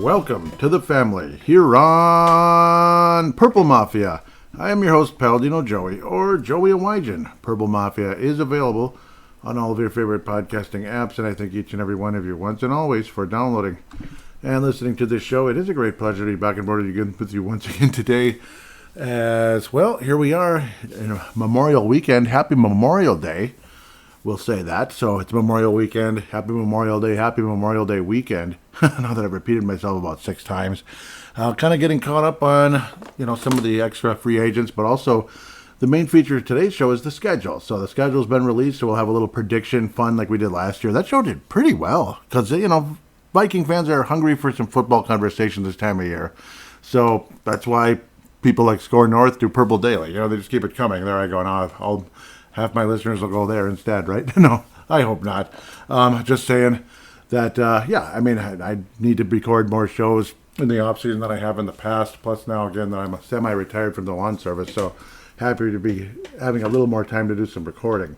Welcome to the family here on Purple Mafia. I am your host, Paladino Joey, or Joey Awajan. Purple Mafia is available on all of your favorite podcasting apps, and I thank each and every one of you once and always for downloading and listening to this show. It is a great pleasure to be back on board again with you once again today. As well, here we are in Memorial Weekend. Happy Memorial Day. We'll say that. So it's Memorial Weekend. Happy Memorial Day weekend. Now that I've repeated myself about 6 times. Kind of getting caught up on, some of the extra free agents, but also the main feature of today's show is the schedule. So the schedule's been released, so we'll have a little prediction fun like we did last year. That show did pretty well because, Viking fans are hungry for some football conversation this time of year. So that's why people like Score North do Purple Daily. They just keep it coming. There I go. Now half my listeners will go there instead, right? No, I hope not. Just saying that, I need to record more shows in the off-season than I have in the past. Plus now, again, that I'm semi-retired from the lawn service. So happy to be having a little more time to do some recording.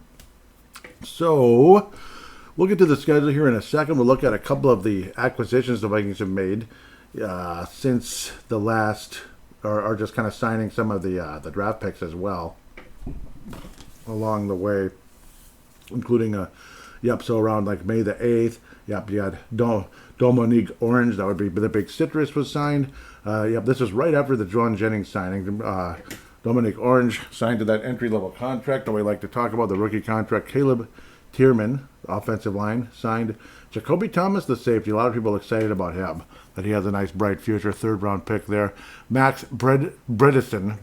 So we'll get to the schedule here in a second. We'll look at a couple of the acquisitions the Vikings have made since the last, or just kind of signing some of the draft picks as well along the way, including so around like May the 8th, you had Dominique Orange, that would be the big citrus was signed. This was right after the John Jennings signing. Dominique Orange signed to that entry-level contract that we like to talk about, the rookie contract. Caleb Tierman, offensive line, signed. Jacoby Thomas, the safety. A lot of people are excited about him, that he has a nice, bright future. 3rd-round pick there. Max Bredesen,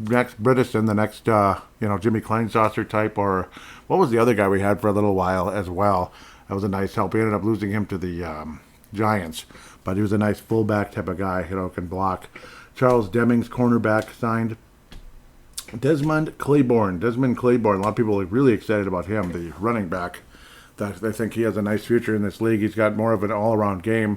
the next, Jimmy Kleinsasser type, or what was the other guy we had for a little while as well? That was a nice help. We ended up losing him to the Giants, but he was a nice fullback type of guy, can block. Charles Demings, cornerback, signed. Desmond Claiborne. A lot of people are really excited about him, the running back. They think he has a nice future in this league. He's got more of an all-around game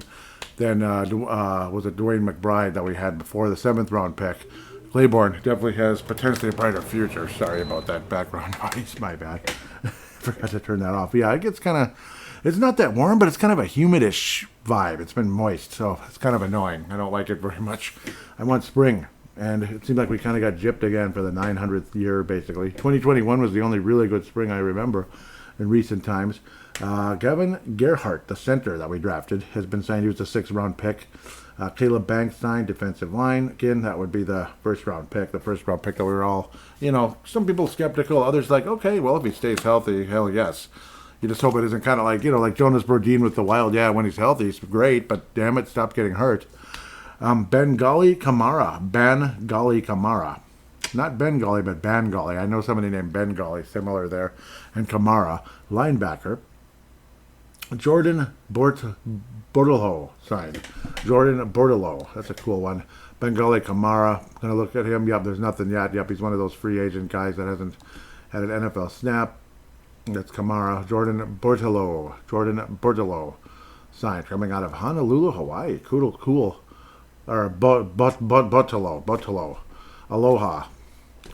than was it Dwayne McBride that we had before, the 7th-round pick. Claiborne definitely has potentially a brighter future. Sorry about that background noise. My bad. Forgot to turn that off. Yeah, it gets kind of, it's not that warm, but it's kind of a humidish vibe. It's been moist, so it's kind of annoying. I don't like it very much. I want spring. And it seemed like we kind of got gypped again for the 900th year, basically. 2021 was the only really good spring I remember in recent times. Gavin Gerhardt, the center that we drafted, has been signed. He was a 6th-round pick. Caleb Banks signed, defensive line. Again, that would be the first-round pick that we were all, some people skeptical, others like, okay, well, if he stays healthy, hell yes. You just hope it isn't kind of like, like Jonas Brodin with the Wild. Yeah, when he's healthy, he's great, but damn it, stop getting hurt. Bengali Kamara. Not Bengali, but Bangali. I know somebody named Bengali, similar there. And Kamara, linebacker. Jordan Bordelho signed. Jordan Bordelho. That's a cool one. Bengali Kamara. Going to look at him. Yep, there's nothing yet. Yep, he's one of those free agent guys that hasn't had an NFL snap. That's Kamara. Jordan Bordelho signed. Coming out of Honolulu, Hawaii. Cool. Or Botolo. Aloha.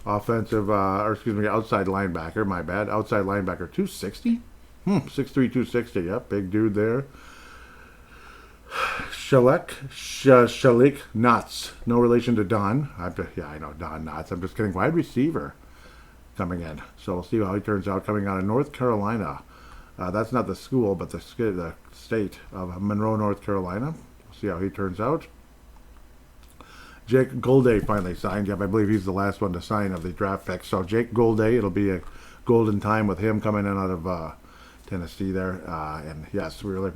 Offensive, outside linebacker. My bad. Outside linebacker. 260? 6'3", 260. Yep, big dude there. Shalik Knotts. No relation to Don. I know Don Knotts. I'm just kidding. Wide receiver coming in. So we'll see how he turns out. Coming out of North Carolina. That's not the school, but the state of Monroe, North Carolina. We'll see how he turns out. Jake Golday finally signed. Yep, I believe he's the last one to sign of the draft picks. So Jake Golday, it'll be a golden time with him coming in out of Tennessee there. And yes, we're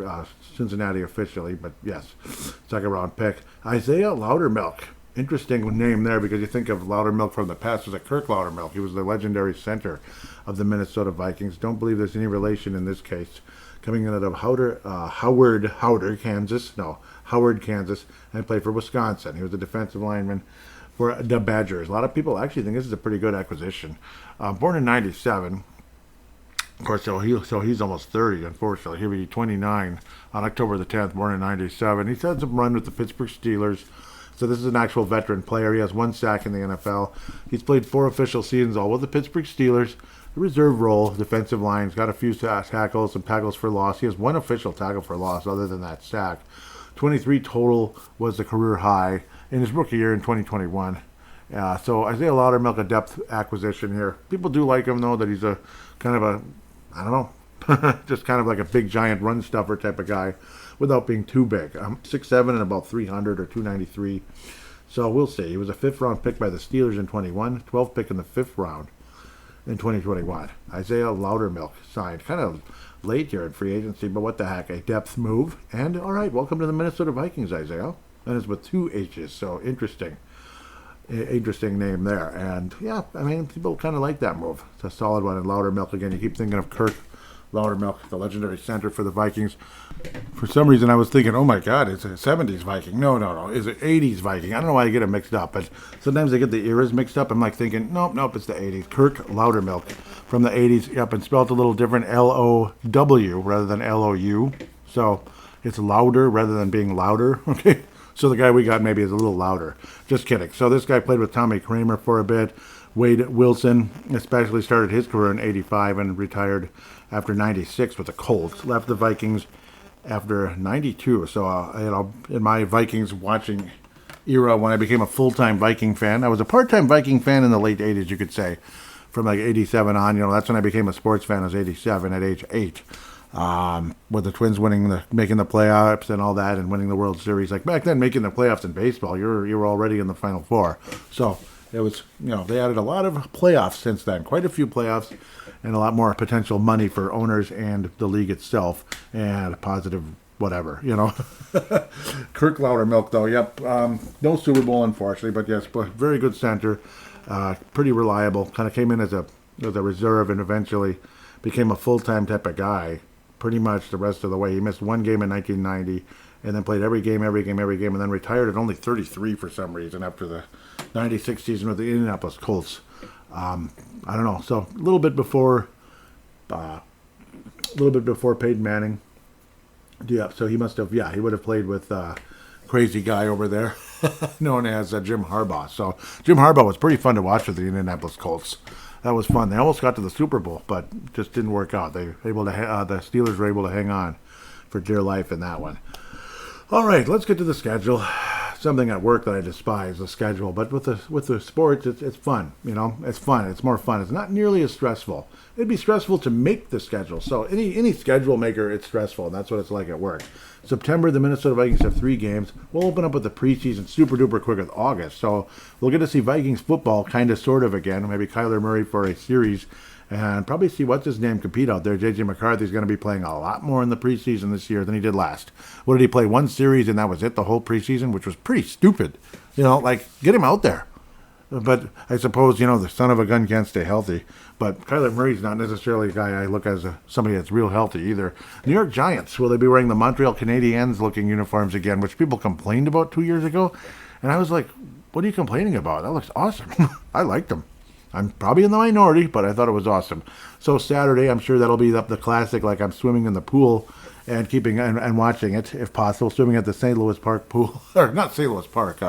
Cincinnati officially, but yes, 2nd-round pick. Isaiah Loudermilk. Interesting name there because you think of Loudermilk from the past. It was Kirk Loudermilk. He was the legendary center of the Minnesota Vikings. Don't believe there's any relation in this case. Coming in out of Howard, Kansas, and played for Wisconsin. He was a defensive lineman for the Badgers. A lot of people actually think this is a pretty good acquisition. Born in 97, of course, so he's almost 30, unfortunately. He'll be 29 on October the 10th, born in 97. He's had some run with the Pittsburgh Steelers. So this is an actual veteran player. He has 1 sack in the NFL. He's played 4 official seasons, all with the Pittsburgh Steelers. The reserve role, defensive line. He's got a few tackles, some tackles for loss. He has 1 official tackle for loss other than that sack. 23 total was the career high in his rookie year in 2021. So Isaiah Loudermilk, a depth acquisition here. People do like him, though, that he's a kind of a, I don't know, just kind of like a big, giant run stuffer type of guy without being too big. 6'7" and about 300 or 293. So we'll see. He was a 5th-round pick by the Steelers in 21, 12th pick in the 5th round in 2021. Isaiah Loudermilk signed kind of late here in free agency, but what the heck, a depth move. And, all right, welcome to the Minnesota Vikings, Isaiah. And it's with 2 H's, so interesting name there. And, yeah, I mean, people kind of like that move. It's a solid one. And Loudermilk, again, you keep thinking of Kirk Loudermilk, the legendary center for the Vikings. For some reason, I was thinking, oh my God, it's a 70s Viking. No. It's an 80s Viking. I don't know why I get it mixed up, but sometimes I get the eras mixed up. I'm like thinking, nope, it's the 80s. Kirk Loudermilk from the 80s. Yep, and spelled a little different, L-O-W rather than L-O-U. So it's louder rather than being louder. Okay, so the guy we got maybe is a little louder. Just kidding. So this guy played with Tommy Kramer for a bit. Wade Wilson especially started his career in 85 and retired after 96 with the Colts. Left the Vikings after 92. So, in my Vikings watching era, when I became a full-time Viking fan, I was a part-time Viking fan in the late 80s, you could say. From like 87 on, that's when I became a sports fan. I was 87 at age 8. With the Twins making the playoffs and all that and winning the World Series. Like back then, making the playoffs in baseball, you were already in the Final Four. So it was, they added a lot of playoffs since then. Quite a few playoffs and a lot more potential money for owners and the league itself and positive whatever, Kirk Loudermilk, though, yep. No Super Bowl, unfortunately, but yes, very good center. Pretty reliable. Kind of came in as a reserve and eventually became a full-time type of guy pretty much the rest of the way. He missed one game in 1990 and then played every game, and then retired at only 33 for some reason after the 96 season with the Indianapolis Colts. I don't know. So a little bit before Peyton Manning. Yeah, so he must have, he would have played with crazy guy over there known as Jim Harbaugh. So Jim Harbaugh was pretty fun to watch with the Indianapolis Colts. That was fun. They almost got to the Super Bowl, but just didn't work out. The Steelers were able to hang on for dear life in that one. All right, let's get to the schedule. Something at work that I despise, the schedule. But with the sports, it's fun. It's fun. It's more fun. It's not nearly as stressful. It'd be stressful to make the schedule. So any schedule maker, it's stressful, and that's what it's like at work. September, the Minnesota Vikings have 3 games. We'll open up with the preseason super duper quick with August. So we'll get to see Vikings football kind of sort of again. Maybe Kyler Murray for a series. And probably see what's his name compete out there. J.J. McCarthy's going to be playing a lot more in the preseason this year than he did last. What did he play? 1 series and that was it the whole preseason, which was pretty stupid. Get him out there. But I suppose, the son of a gun can't stay healthy. But Kyler Murray's not necessarily a guy I look as somebody that's real healthy either. New York Giants, will they be wearing the Montreal Canadiens looking uniforms again, which people complained about 2 years ago? And I was like, what are you complaining about? That looks awesome. I liked them. I'm probably in the minority, but I thought it was awesome. So Saturday, I'm sure that'll be the classic, like I'm swimming in the pool and and watching it, if possible, swimming at the St. Louis Park pool. Or not St. Louis Park,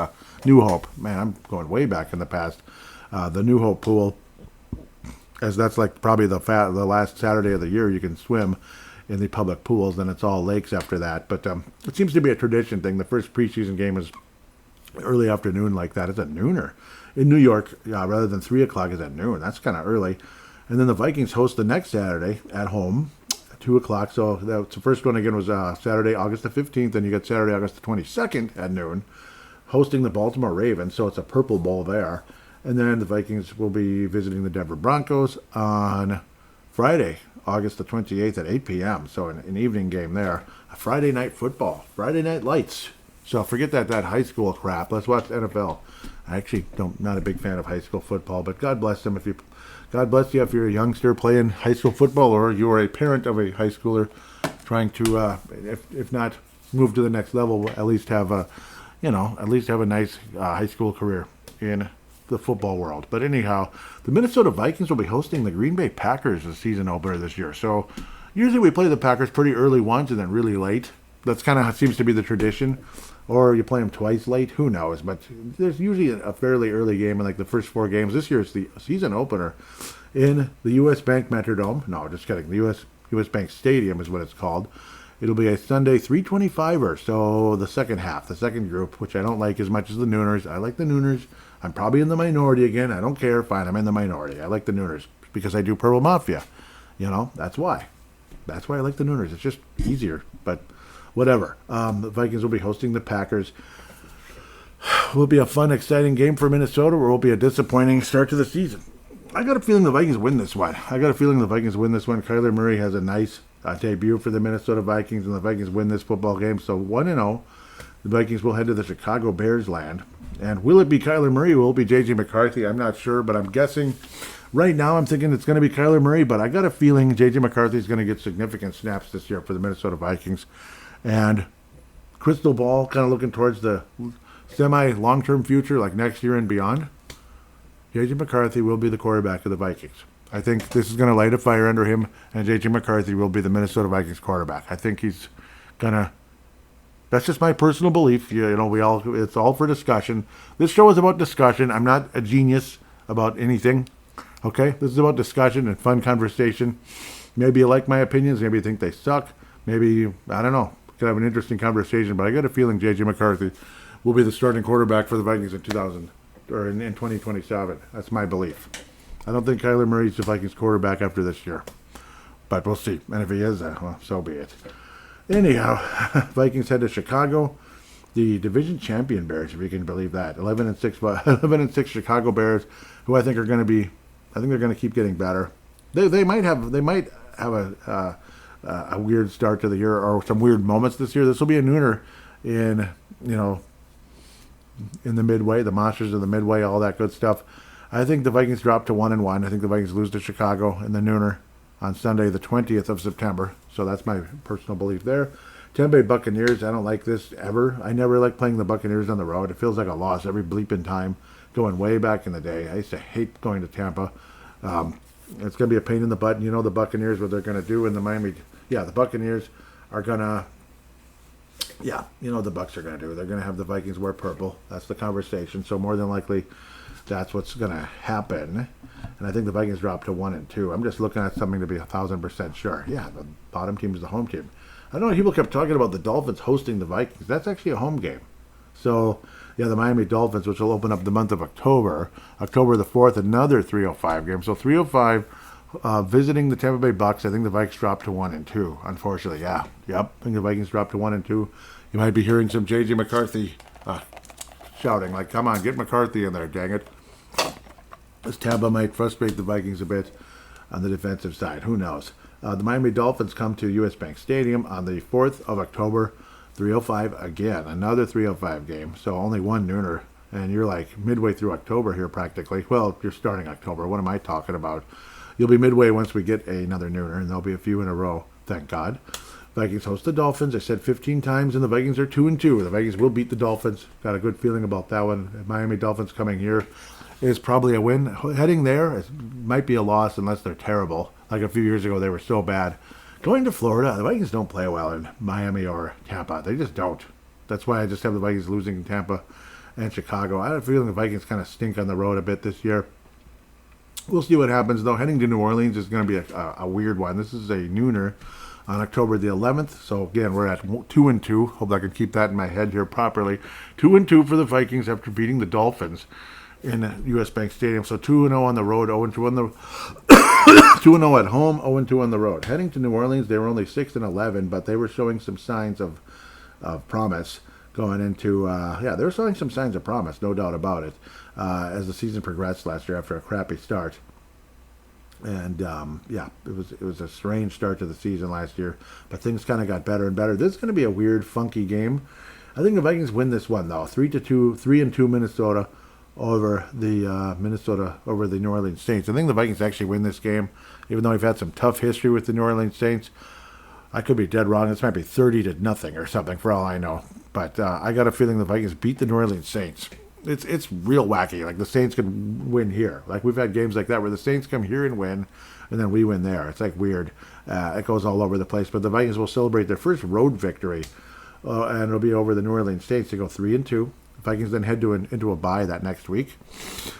New Hope. Man, I'm going way back in the past. The New Hope pool, as that's like probably the last Saturday of the year you can swim in the public pools, and it's all lakes after that. But it seems to be a tradition thing. The first preseason game is early afternoon like that. It's a nooner. In New York, rather than 3 o'clock, is at noon. That's kind of early. And then the Vikings host the next Saturday at home, at 2 o'clock. So the first one, again, was Saturday, August the 15th. And you got Saturday, August the 22nd at noon, hosting the Baltimore Ravens. So it's a Purple Bowl there. And then the Vikings will be visiting the Denver Broncos on Friday, August the 28th at 8 p.m. So an evening game there. A Friday night football, Friday night lights. So forget that high school crap. Let's watch NFL. I actually not a big fan of high school football, but God bless them God bless you if you're a youngster playing high school football, or you are a parent of a high schooler trying to, if not move to the next level, at least have a nice high school career in the football world. But anyhow, the Minnesota Vikings will be hosting the Green Bay Packers the season opener this year. So usually we play the Packers pretty early once and then really late. That's kind of seems to be the tradition. Or you play them twice late, who knows? But there's usually a fairly early game in like the first 4 games. This year it's the season opener in the U.S. Bank Metrodome. No, just kidding. The U.S. Bank Stadium is what it's called. It'll be a Sunday 325er, so the second half, the second group, which I don't like as much as the Nooners. I like the Nooners. I'm probably in the minority again. I don't care. Fine, I'm in the minority. I like the Nooners because I do Purple Mafia. That's why. That's why I like the Nooners. It's just easier, but whatever. The Vikings will be hosting the Packers. It will be a fun, exciting game for Minnesota, or it will be a disappointing start to the season. I got a feeling the Vikings win this one. Kyler Murray has a nice debut for the Minnesota Vikings, and the Vikings win this football game. So 1-0, the Vikings will head to the Chicago Bears land. And will it be Kyler Murray or will it be J.J. McCarthy? I'm not sure, but I'm guessing. Right now I'm thinking it's going to be Kyler Murray, but I got a feeling J.J. McCarthy is going to get significant snaps this year for the Minnesota Vikings. And crystal ball, kind of looking towards the semi-long-term future, like next year and beyond, J.J. McCarthy will be the quarterback of the Vikings. I think this is going to light a fire under him, and J.J. McCarthy will be the Minnesota Vikings quarterback. I think he's going to... That's just my personal belief. It's all for discussion. This show is about discussion. I'm not a genius about anything. Okay? This is about discussion and fun conversation. Maybe you like my opinions. Maybe you think they suck. Maybe, I don't know. Could have an interesting conversation, but I got a feeling J.J. McCarthy will be the starting quarterback for the Vikings in 2027. That's my belief. I don't think Kyler Murray's the Vikings quarterback after this year. But we'll see. And if he is, well, so be it. Anyhow, Vikings head to Chicago. The division champion Bears, if you can believe that. 11-6 Chicago Bears, who I think are going to be, I think they're going to keep getting better. They might have a weird start to the year or some weird moments this year. This will be a nooner in the midway, the monsters of the midway, all that good stuff. I think the Vikings drop to 1-1. I think the Vikings lose to Chicago in the nooner on Sunday, the 20th of September. So that's my personal belief there. Tampa Bay Buccaneers, I don't like this ever. I never like playing the Buccaneers on the road. It feels like a loss every bleeping time, going way back in the day. I used to hate going to Tampa. It's going to be a pain in the butt. And the Buccaneers, what they're going to do in the Miami. Yeah, the Buccaneers are going to. Yeah, the Bucs are going to do. They're going to have the Vikings wear purple. That's the conversation. So more than likely, that's what's going to happen. And I think the Vikings drop to 1-2. I'm just looking at something to be 1,000% sure. Yeah, the bottom team is the home team. I know people kept talking about the Dolphins hosting the Vikings. That's actually a home game. So, yeah, the Miami Dolphins, which will open up the month of October the 4th, another 3:05 game. So 3:05, visiting the Tampa Bay Bucs. I think the Vikings drop to 1-2, unfortunately. Yeah, yep. I think the Vikings drop to 1-2. You might be hearing some J.J. McCarthy shouting, like, come on, get McCarthy in there, dang it. This Tampa might frustrate the Vikings a bit on the defensive side. Who knows? The Miami Dolphins come to U.S. Bank Stadium on the 4th of October, 3:05 again. Another 3:05 game. So only one nooner. And you're like midway through October here practically. Well, you're starting October. What am I talking about? You'll be midway once we get another nooner, and there'll be a few in a row. Thank God. Vikings host the Dolphins. I said 15 times, and the Vikings are 2-2. The Vikings will beat the Dolphins. Got a good feeling about that one. Miami Dolphins coming here is probably a win. Heading there, it might be a loss unless they're terrible. Like a few years ago, they were so bad. Going to Florida, the Vikings don't play well in Miami or Tampa. They just don't. That's why I just have the Vikings losing in Tampa and Chicago. I have a feeling the Vikings kind of stink on the road a bit this year. We'll see what happens, though. Heading to New Orleans is going to be a weird one. This is a nooner on October the 11th. So, again, we're at 2-2. Hope I can keep that in my head here properly. 2-2 for the Vikings after beating the Dolphins in U.S. Bank Stadium. So 2-0 on the road, 0-2 on the 2-0 at home, 0-2 on the road. Heading to New Orleans, they were only 6-11, but they were showing some signs of promise going into they were showing some signs of promise, no doubt about it, as the season progressed last year after a crappy start. And it was a strange start to the season last year, but things kind of got better and better. This is going to be a weird, funky game. I think the Vikings win this one though, 3-2 Minnesota over the New Orleans Saints. I think the Vikings actually win this game, even though we've had some tough history with the New Orleans Saints. I could be dead wrong. This might be 30-0 or something for all I know. But I got a feeling the Vikings beat the New Orleans Saints. It's real wacky. Like the Saints could win here. Like we've had games like that where the Saints come here and win, and then we win there. It's like weird. It goes all over the place. But the Vikings will celebrate their first road victory, and it'll be over the New Orleans Saints. They go 3-2. Vikings then head into a bye that next week.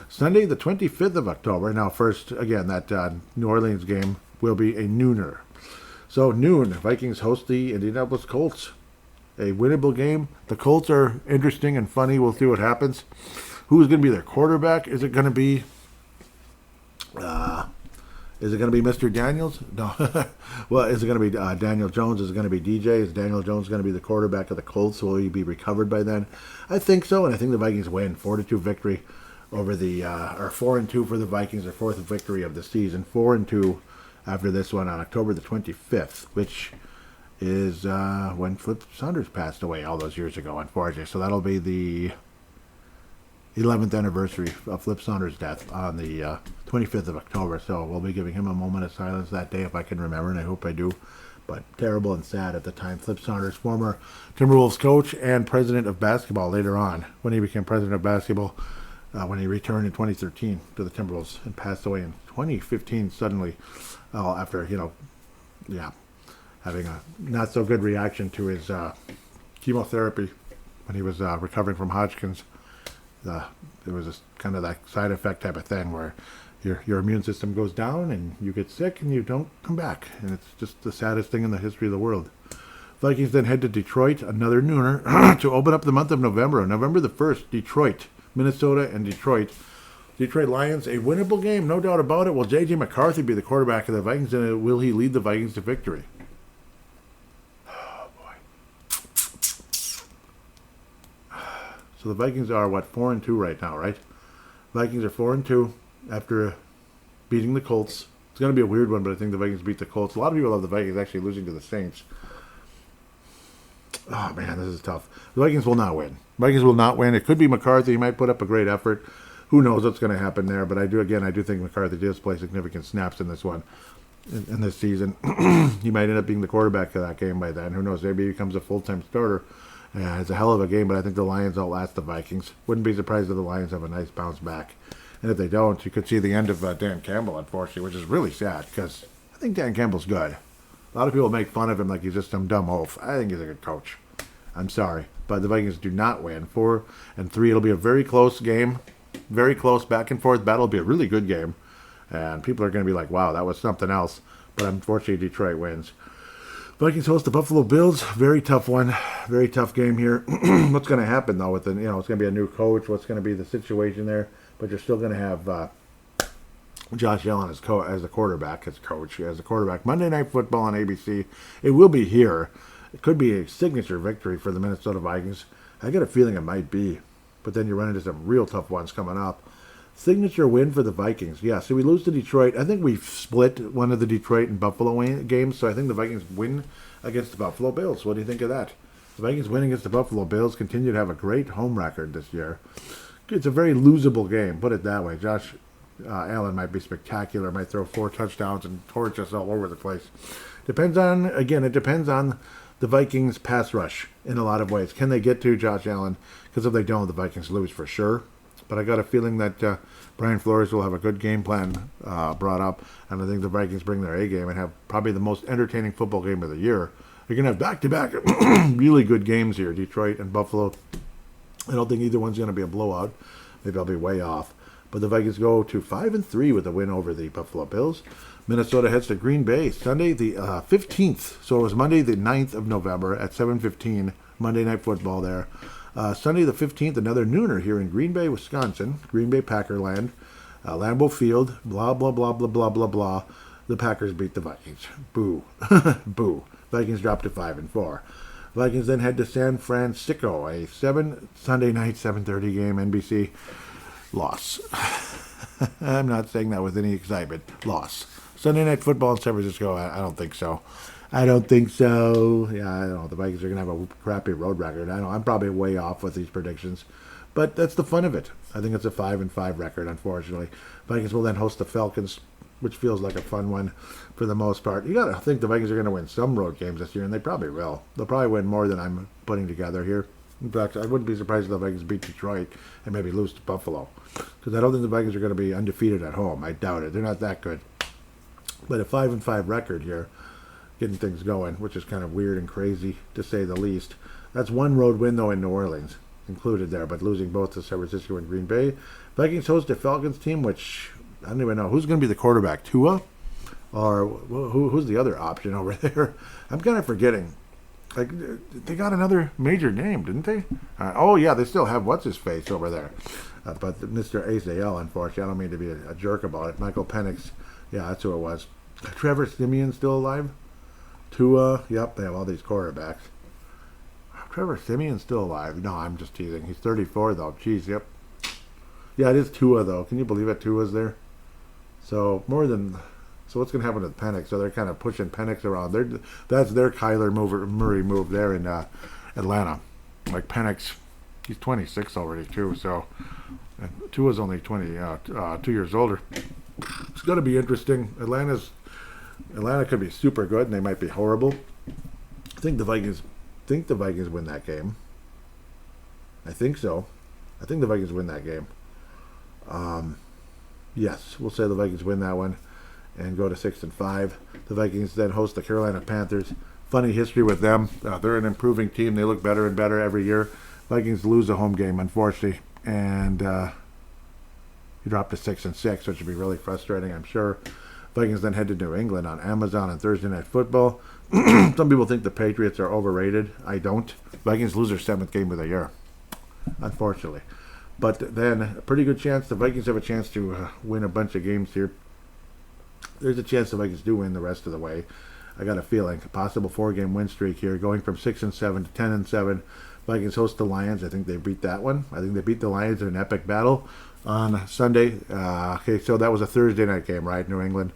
Sunday, the 25th of October. Now, first, again, that New Orleans game will be a nooner. So noon, Vikings host the Indianapolis Colts. A winnable game. The Colts are interesting and funny. We'll see what happens. Who's going to be their quarterback? Is it going to be Mr. Daniels? No. Well, is it going to be Daniel Jones? Is it going to be DJ? Is Daniel Jones going to be the quarterback of the Colts? Will he be recovered by then? I think so, and I think the Vikings win. 4-2 victory over the, or 4-2 for the Vikings, their fourth victory of the season. 4-2 after this one on October the 25th, which is when Flip Saunders passed away all those years ago, unfortunately. So that'll be the 11th anniversary of Flip Saunders' death on the 25th of October. So we'll be giving him a moment of silence that day if I can remember, and I hope I do. But terrible and sad at the time. Flip Saunders, former Timberwolves coach and president of basketball later on, when he became president of basketball, when he returned in 2013 to the Timberwolves and passed away in 2015 suddenly after, having a not so good reaction to his chemotherapy when he was recovering from Hodgkin's. It was kind of that side effect type of thing where your immune system goes down and you get sick and you don't come back. And it's just the saddest thing in the history of the world. Vikings then head to Detroit, another nooner, to open up the month of November. November the 1st, Detroit, Minnesota and Detroit. Detroit Lions, a winnable game, no doubt about it. Will J.J. McCarthy be the quarterback of the Vikings, and will he lead the Vikings to victory? Oh, boy. So the Vikings are, 4-2 right now, right? Vikings are 4-2 after beating the Colts. It's going to be a weird one, but I think the Vikings beat the Colts. A lot of people love the Vikings actually losing to the Saints. Oh, man, this is tough. The Vikings will not win. Vikings will not win. It could be McCarthy. He might put up a great effort. Who knows what's going to happen there? But I do think McCarthy does play significant snaps in this one, in this season. He might end up being the quarterback of that game by then. Who knows? Maybe he becomes a full-time starter. It's a hell of a game, but I think the Lions outlast the Vikings. Wouldn't be surprised if the Lions have a nice bounce back. And if they don't, you could see the end of Dan Campbell, unfortunately, which is really sad because I think Dan Campbell's good. A lot of people make fun of him like he's just some dumb oaf. I think he's a good coach. I'm sorry, but the Vikings do not win. 4-3. It'll be a very close game. Very close back and forth battle. It'll be a really good game. And people are going to be like, wow, that was something else. But unfortunately, Detroit wins. Vikings host the Buffalo Bills. Very tough one. Very tough game here. What's going to happen, though, with it's going to be a new coach. What's going to be the situation there? But you're still going to have Josh Allen as the quarterback, as coach, as the quarterback. Monday Night Football on ABC. It will be here. It could be a signature victory for the Minnesota Vikings. I got a feeling it might be. But then you run into some real tough ones coming up. Signature win for the Vikings. Yeah, so we lose to Detroit. I think we've split one of the Detroit and Buffalo games, so I think the Vikings win against the Buffalo Bills. What do you think of that? The Vikings win against the Buffalo Bills, continue to have a great home record this year. It's a very losable game, put it that way. Josh Allen might be spectacular, might throw 4 touchdowns and torch us all over the place. It depends on the Vikings pass rush in a lot of ways. Can they get to Josh Allen? Because if they don't, the Vikings lose for sure. But I got a feeling that Brian Flores will have a good game plan brought up, and I think the Vikings bring their A game and have probably the most entertaining football game of the year. You're going to have back-to-back really good games here, Detroit and Buffalo. I don't think either one's going to be a blowout. Maybe I'll be way off. But the Vikings go to 5-3 with a win over the Buffalo Bills. Minnesota heads to Green Bay Sunday the 15th. So it was Monday the 9th of November at 7:15. Monday Night Football there. Sunday the 15th, another nooner here in Green Bay, Wisconsin. Green Bay Packerland. Lambeau Field. Blah, blah, blah, blah, blah, blah, blah. The Packers beat the Vikings. Boo. Boo. Vikings drop to 5-4. Vikings then head to San Francisco. A Sunday night 7:30 game, NBC. Loss. I'm not saying that with any excitement. Loss. Sunday Night Football in San Francisco, I don't think so. I don't think so. Yeah, I don't know. The Vikings are going to have a crappy road record. I know I'm probably way off with these predictions. But that's the fun of it. I think it's a 5-5 record, unfortunately. Vikings will then host the Falcons, which feels like a fun one for the most part. You got to think the Vikings are going to win some road games this year, and they probably will. They'll probably win more than I'm putting together here. In fact, I wouldn't be surprised if the Vikings beat Detroit and maybe lose to Buffalo. Because I don't think the Vikings are going to be undefeated at home. I doubt it. They're not that good. But a 5-5 record here, getting things going, which is kind of weird and crazy, to say the least. That's one road win, though, in New Orleans, included there, but losing both to San Francisco and Green Bay. Vikings host a Falcons team, which I don't even know. Who's going to be the quarterback? Tua? Or who's the other option over there? I'm kind of forgetting. Like, they got another major name, didn't they? Oh, yeah, they still have what's-his-face over there. But Mr. ACL, unfortunately, I don't mean to be a jerk about it. Michael Penix, yeah, that's who it was. Trevor Siemian still alive? Tua, yep, they have all these quarterbacks. Trevor Siemian's still alive. No, I'm just teasing. He's 34, though. Jeez, yep. Yeah, it is Tua, though. Can you believe it? Tua's there? So, So what's going to happen to Penix? So they're kind of pushing Penix around. That's their Kyler Murray move there in Atlanta. Like Penix, he's 26 already, too. So Tua's only 2 years older. It's going to be interesting. Atlanta could be super good, and they might be horrible. I think the Vikings win that game. I think so. I think the Vikings win that game. Yes, we'll say the Vikings win that one and go to 6-5. The Vikings then host the Carolina Panthers. Funny history with them. They're an improving team. They look better and better every year. Vikings lose a home game, unfortunately, and you drop to 6-6, which would be really frustrating, I'm sure. Vikings then head to New England on Amazon on Thursday Night Football. Some people think the Patriots are overrated. I don't. Vikings lose their 7th game of the year, unfortunately. But then a pretty good chance the Vikings have a chance to win a bunch of games here. There's a chance the Vikings do win the rest of the way. I got a feeling. A possible 4-game win streak here, going from 6-7 to 10-7. Vikings host the Lions. I think they beat that one. I think they beat the Lions in an epic battle on Sunday. Okay, so that was a Thursday night game, right? New England.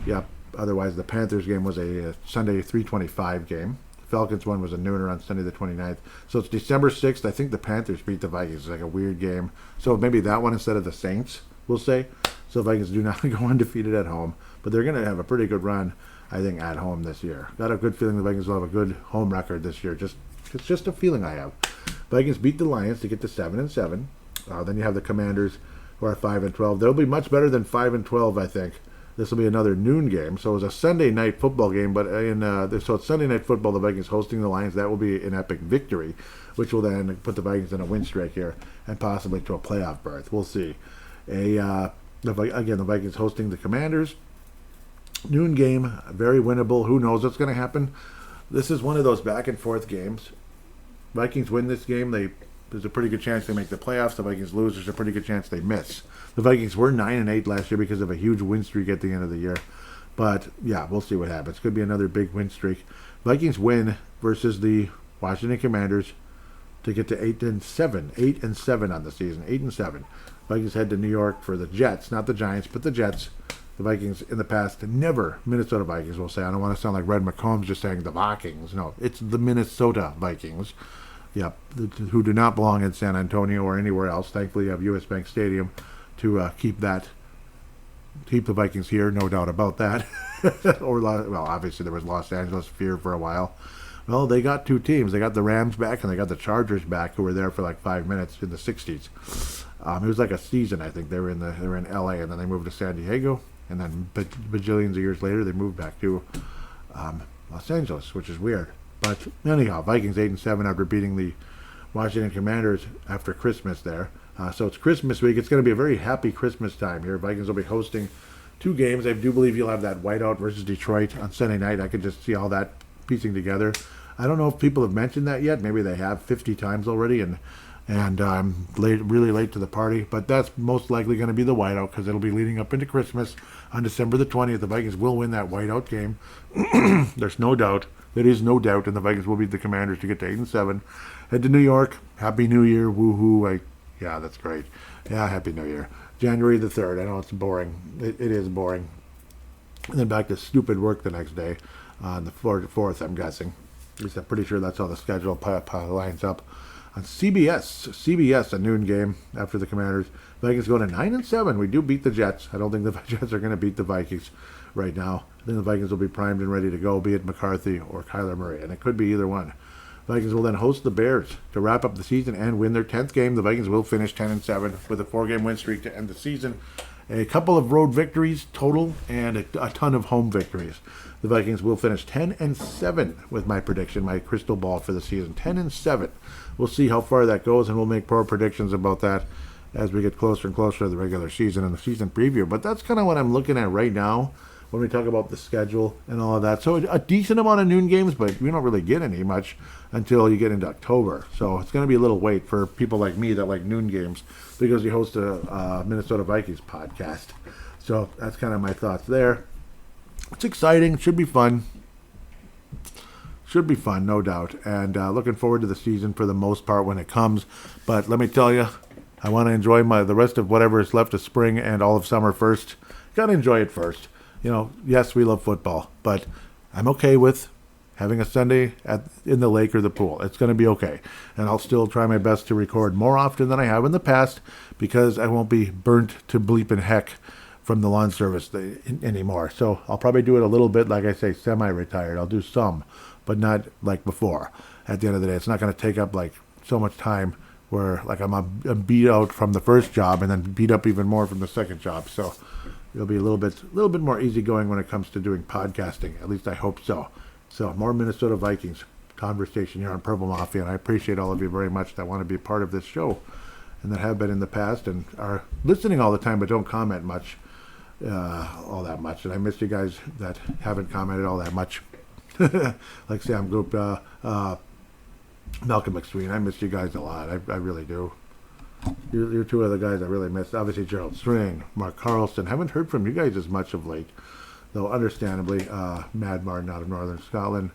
Yep. Otherwise, the Panthers game was a Sunday 3:25 game. The Falcons one was a nooner on Sunday the 29th. So it's December 6th. I think the Panthers beat the Vikings. It's like a weird game. So maybe that one instead of the Saints, we'll say. So the Vikings do not go undefeated at home. But they're going to have a pretty good run, I think, at home this year. Got a good feeling the Vikings will have a good home record this year. It's just a feeling I have. Vikings beat the Lions to get to 7-7. Then you have the Commanders, who are 5-12. They'll be much better than 5-12, I think. This will be another noon game. So it was a Sunday night football game, but so it's Sunday night football. The Vikings hosting the Lions. That will be an epic victory, which will then put the Vikings in a win streak here and possibly to a playoff berth. We'll see. The Vikings hosting the Commanders. Noon game, very winnable. Who knows what's going to happen? This is one of those back and forth games. Vikings win this game, there's a pretty good chance they make the playoffs. The Vikings lose, there's a pretty good chance they miss. The Vikings were 9-8 last year because of a huge win streak at the end of the year. But yeah, we'll see what happens. Could be another big win streak. Vikings win versus the Washington Commanders to get to 8-7. 8-7 on the season. 8-7. Vikings head to New York for the Jets, not the Giants, but the Jets. The Vikings in the past, never Minnesota Vikings, will say. I don't want to sound like Red McCombs just saying the Vikings. No, it's the Minnesota Vikings. Yep, who do not belong in San Antonio or anywhere else. Thankfully, you have U.S. Bank Stadium to keep the Vikings here, no doubt about that. Obviously there was Los Angeles fear for a while. Well, they got two teams. They got the Rams back and they got the Chargers back, who were there for like 5 minutes in the 60s. It was like a season, I think. They were in L.A. and then they moved to San Diego. And then bajillions of years later, they moved back to Los Angeles, which is weird. But anyhow, Vikings 8-7 after beating the Washington Commanders after Christmas there. So it's Christmas week. It's going to be a very happy Christmas time here. Vikings will be hosting 2 games. I do believe you'll have that whiteout versus Detroit on Sunday night. I could just see all that piecing together. I don't know if people have mentioned that yet. Maybe they have 50 times already, and I'm really late to the party. But that's most likely going to be the whiteout because it'll be leading up into Christmas on December the 20th. The Vikings will win that whiteout game. There's no doubt. There is no doubt, and the Vikings will beat the Commanders to get to 8-7. Head to New York. Happy New Year. Woohoo. Yeah, that's great. Yeah, Happy New Year. January the 3rd. I know it's boring. It is boring. And then back to stupid work the next day on the 4th, I'm guessing. At least I'm pretty sure that's how the schedule lines up. On CBS, a noon game after the Commanders. Vikings go to 9-7. We do beat the Jets. I don't think the Jets are going to beat the Vikings right now. I think the Vikings will be primed and ready to go, be it McCarthy or Kyler Murray, and it could be either one. Vikings will then host the Bears to wrap up the season and win their 10th game. The Vikings will finish 10-7 with a 4-game win streak to end the season. A couple of road victories total and a ton of home victories. The Vikings will finish 10-7 with my prediction, my crystal ball for the season. 10-7. We'll see how far that goes, and we'll make more predictions about that as we get closer and closer to the regular season and the season preview. But that's kind of what I'm looking at right now when we talk about the schedule and all of that. So a decent amount of noon games, but we don't really get any much until you get into October. So it's going to be a little wait for people like me that like noon games because you host a Minnesota Vikings podcast. So that's kind of my thoughts there. It's exciting. Should be fun. Should be fun, no doubt. And looking forward to the season for the most part when it comes. But let me tell you, I want to enjoy the rest of whatever is left of spring and all of summer first. Got to enjoy it first. Yes, we love football, but I'm okay with having a Sunday in the lake or the pool. It's going to be okay. And I'll still try my best to record more often than I have in the past because I won't be burnt to bleeping heck from the lawn service anymore. So I'll probably do it a little bit, like I say, semi-retired. I'll do some, but not like before. At the end of the day, it's not going to take up like so much time where like I'm beat out from the first job and then beat up even more from the second job. So it'll be a little bit more easygoing when it comes to doing podcasting. At least I hope so. So more Minnesota Vikings conversation here on Purple Mafia, and I appreciate all of you very much that want to be a part of this show and that have been in the past and are listening all the time but don't comment much, all that much. And I miss you guys that haven't commented all that much. Like Sam Goop, Malcolm McSween, I miss you guys a lot. I really do. You're two other guys I really miss. Obviously, Gerald String, Mark Carlson. Haven't heard from you guys as much of late, though understandably. Mad Martin out of Northern Scotland.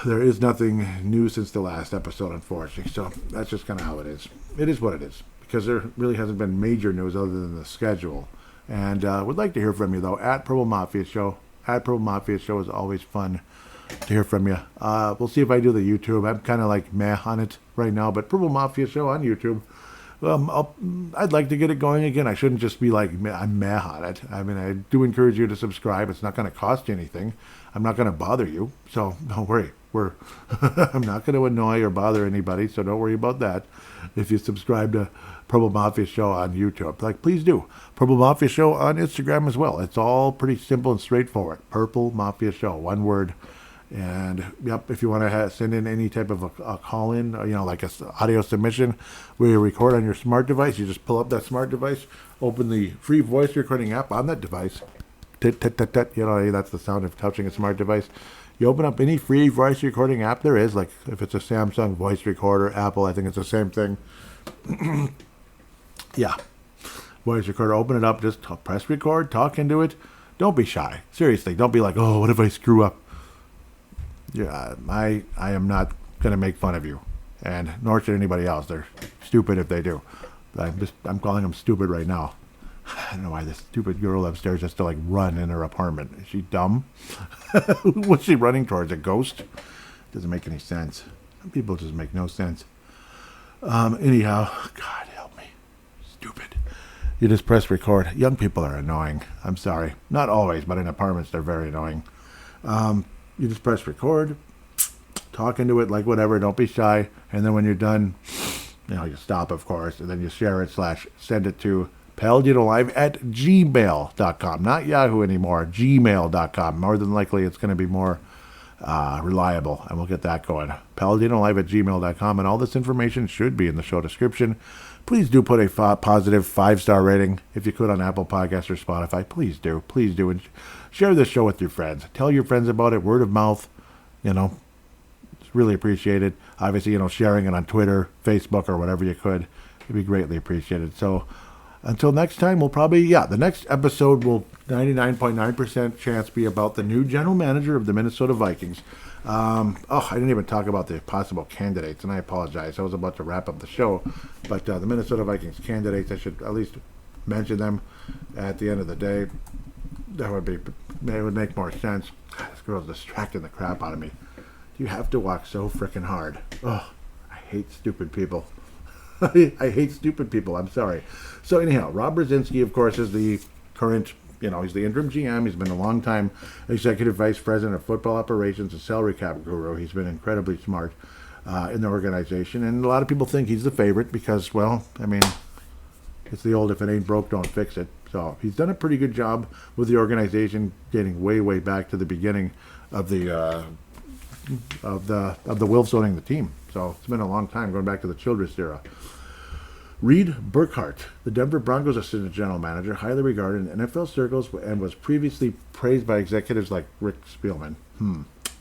There is nothing new since the last episode, unfortunately. So that's just kind of how it is. It is what it is, because there really hasn't been major news other than the schedule. And would like to hear from you, though, at Purple Mafia Show. At Purple Mafia Show is always fun to hear from you. We'll see if I do the YouTube. I'm kind of like meh on it right now, but Purple Mafia Show on YouTube. I'd like to get it going again. I shouldn't just be like, I'm meh on it. I mean, I do encourage you to subscribe. It's not going to cost you anything. I'm not going to bother you, so don't worry. I'm not going to annoy or bother anybody, so don't worry about that. If you subscribe to Purple Mafia Show on YouTube, like, please do. Purple Mafia Show on Instagram as well. It's all pretty simple and straightforward. Purple Mafia Show, one word. And yep, if you want to send in any type of a call-in, like a audio submission where you record on your smart device, you just pull up that smart device, open the free voice recording app on that device. That's the sound of touching a smart device. You open up any free voice recording app there is, like if it's a Samsung voice recorder, Apple, I think it's the same thing. Yeah, voice recorder, open it up, just press record, talk into it. Don't be shy. Seriously, don't be like, oh, what if I screw up? Yeah, I am not going to make fun of you, and nor should anybody else. They're stupid if they do. I'm calling them stupid right now. I don't know why this stupid girl upstairs has to like run in her apartment. Is she dumb? What's she running towards? A ghost? Doesn't make any sense. Some people just make no sense. Anyhow, God help me. Stupid. You just press record. Young people are annoying. I'm sorry. Not always, but in apartments they're very annoying. You just press record, talk into it like whatever, don't be shy, and then when you're done, you stop, of course, and then you share it / send it to PaladinoLive@gmail.com. Not Yahoo anymore, gmail.com. More than likely it's going to be more reliable, and we'll get that going. PaladinoLive@gmail.com, and all this information should be in the show description. Please do put a positive 5-star rating, if you could, on Apple Podcasts or Spotify. Please do. Please do. And share this show with your friends. Tell your friends about it. Word of mouth. It's really appreciated. Obviously, sharing it on Twitter, Facebook, or whatever you could. It'd be greatly appreciated. So until next time, we'll probably, the next episode will 99.9% chance be about the new general manager of the Minnesota Vikings. I didn't even talk about the possible candidates, and I apologize. I was about to wrap up the show, but the Minnesota Vikings candidates, I should at least mention them at the end of the day. It would make more sense. God, this girl's distracting the crap out of me. You have to walk so freaking hard. Oh, I hate stupid people. I hate stupid people. I'm sorry. So anyhow, Rob Brzezinski, of course, is the current, he's the interim GM. He's been a long time executive vice president of football operations, a salary cap guru. He's been incredibly smart in the organization. And a lot of people think he's the favorite because, it's the old, if it ain't broke, don't fix it. So he's done a pretty good job with the organization, getting way, way back to the beginning of the Wolves owning the team. So it's been a long time, going back to the Childress era. Reed Burkhardt, the Denver Broncos assistant general manager, highly regarded in NFL circles and was previously praised by executives like Rick Spielman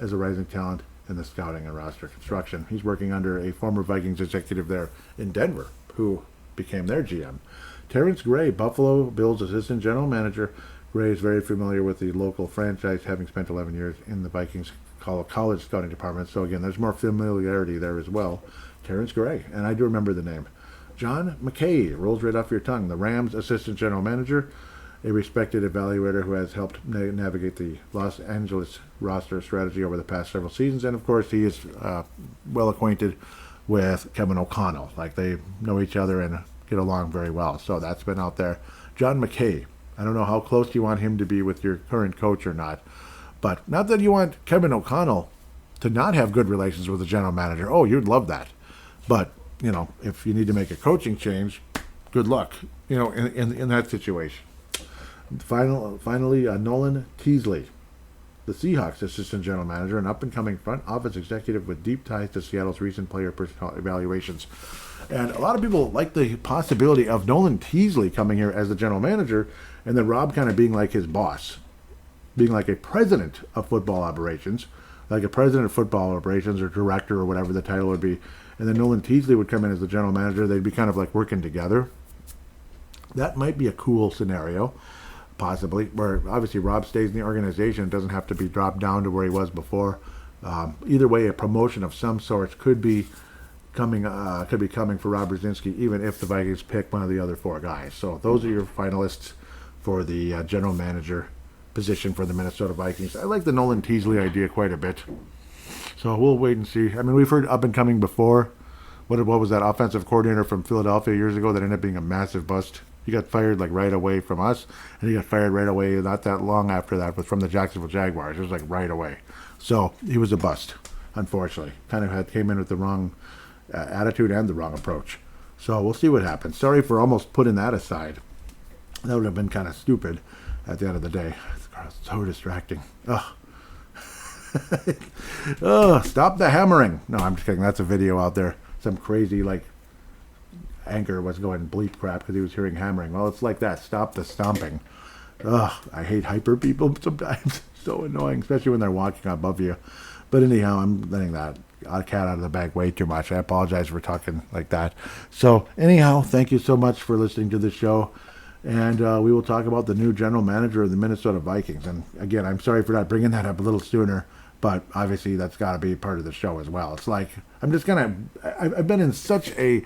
as a rising talent in the scouting and roster construction. He's working under a former Vikings executive there in Denver who became their GM. Terrence Gray, Buffalo Bills assistant general manager. Gray is very familiar with the local franchise, having spent 11 years in the Vikings college scouting department. So again, there's more familiarity there as well. Terrence Gray, and I do remember the name. John McKay, rolls right off your tongue, the Rams assistant general manager, a respected evaluator who has helped navigate the Los Angeles roster strategy over the past several seasons. And of course, he is well acquainted with Kevin O'Connell. Like, they know each other and get along very well. So that's been out there. John McKay. I don't know how close you want him to be with your current coach or not. But not that you want Kevin O'Connell to not have good relations with the general manager. Oh, you'd love that. But, you know, if you need to make a coaching change, good luck, you know, in that situation. Finally, Nolan Teasley, the Seahawks assistant general manager, an up-and-coming front office executive with deep ties to Seattle's recent player personnel evaluations. And a lot of people like the possibility of Nolan Teasley coming here as the general manager and then Rob kind of being like his boss, being like a president of football operations, like a president of football operations or director or whatever the title would be. And then Nolan Teasley would come in as the general manager. They'd be kind of like working together. That might be a cool scenario, possibly, where obviously Rob stays in the organization. It doesn't have to be dropped down to where he was before. Either way, a promotion of some sort could be coming for Rob Brzezinski, even if the Vikings pick one of the other four guys. So those are your finalists for the general manager position for the Minnesota Vikings. I like the Nolan Teasley idea quite a bit. So we'll wait and see. I mean, we've heard up and coming before. What was that offensive coordinator from Philadelphia years ago that ended up being a massive bust? He got fired like right away from us, and he got fired right away not that long after that, but from the Jacksonville Jaguars. It was like right away. So he was a bust, unfortunately. Kind of came in with the wrong attitude and the wrong approach. So we'll see what happens. Sorry for almost putting that aside. That would have been kind of stupid at the end of the day. It's so distracting. Ugh. Oh, stop the hammering. No, I'm just kidding. That's a video out there. Some crazy, like, anchor was going bleep crap because he was hearing hammering. Well, it's like that. Stop the stomping. Ugh, I hate hyper people sometimes. So annoying, especially when they're walking above you. But anyhow, I'm letting that cat out of the bag way too much. I apologize for talking like that. So anyhow, thank you so much for listening to the show. And we will talk about the new general manager of the Minnesota Vikings. And again, I'm sorry for not bringing that up a little sooner. But obviously, that's got to be part of the show as well. It's like, I'm just going to, I've been in such a,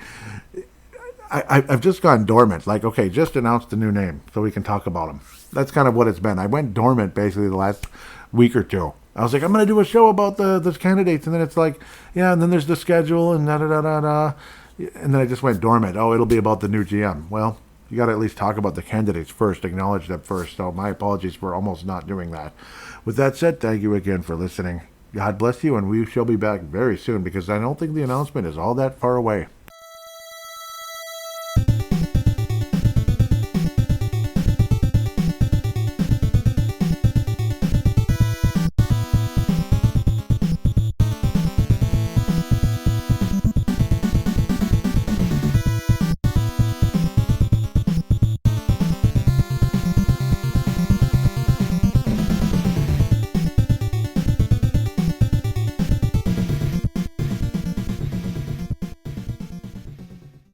I've just gone dormant. Like, okay, just announce the new name so we can talk about them. That's kind of what it's been. I went dormant basically the last week or two. I was like, I'm going to do a show about the candidates. And then it's like, yeah, and then there's the schedule and da-da-da-da-da. And then I just went dormant. Oh, it'll be about the new GM. Well, you got to at least talk about the candidates first, acknowledge them first. So my apologies for almost not doing that. With that said, thank you again for listening. God bless you, and we shall be back very soon because I don't think the announcement is all that far away.